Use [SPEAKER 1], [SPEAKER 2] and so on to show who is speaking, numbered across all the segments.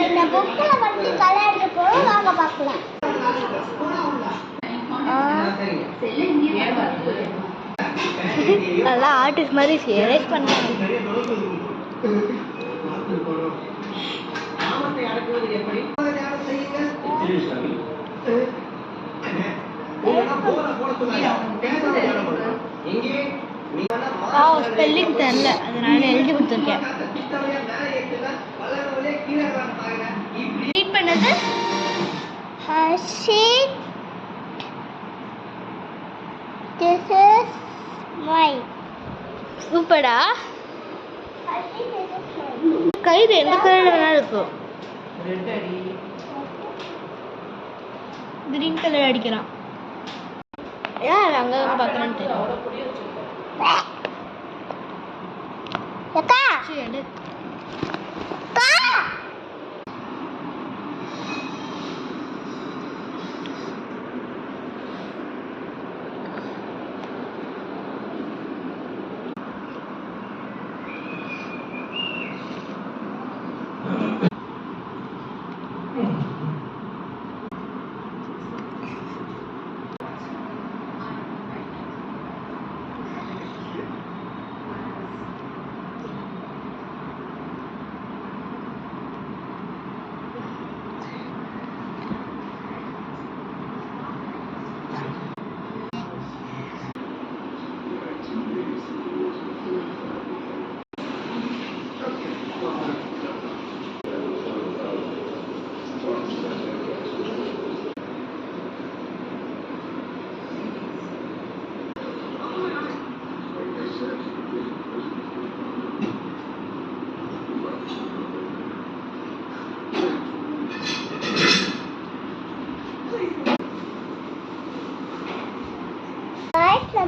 [SPEAKER 1] இந்த புக்ல வந்து கலர் இருக்கும், வாங்க பார்க்கலாம்.
[SPEAKER 2] நல்லா ஆர்டிஸ்ட் மாதிரி எரேஸ் பண்ணாங்க. ஸ்பெல்லிங் தெரியல, அதனால எழுதி கொடுத்துருக்கேன். ரீட் பண்ணது
[SPEAKER 1] Hashit, this is white.
[SPEAKER 2] சூப்பரா.
[SPEAKER 1] Hashit, this is white.
[SPEAKER 2] கயிறு எந்த கலர்ல வேணாலும் இருக்கும். கிரீன் கலர் அடிக்கலாம். யார் அங்க பார்க்கறேன்னு தெரியும்.
[SPEAKER 1] அக்கா
[SPEAKER 2] சரி எடு.
[SPEAKER 1] அக்கா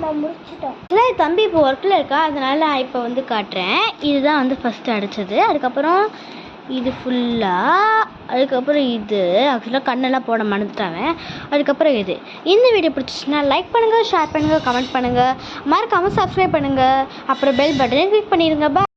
[SPEAKER 1] நம்ம முடிச்சிட்டோம்.
[SPEAKER 2] இல்லை தம்பி இப்போ ஒர்க்கில் இருக்கா, அதனால நான் இப்போ வந்து காட்டுறேன். இதுதான் வந்து ஃபஸ்ட்டு அடித்தது. அதுக்கப்புறம் இது ஃபுல்லாக, அதுக்கப்புறம் இது ஆக்சுவலாக கண்ணெல்லாம் போட மறந்துட்டாங்க. அதுக்கப்புறம் இது. இந்த வீடியோ பிடிச்சிச்சுன்னா லைக் பண்ணுங்கள், ஷேர் பண்ணுங்கள், கமெண்ட் பண்ணுங்கள், மறக்காமல் சப்ஸ்கிரைப் பண்ணுங்கள், அப்புறம் பெல் பட்டனை கிளிக் பண்ணிடுங்க.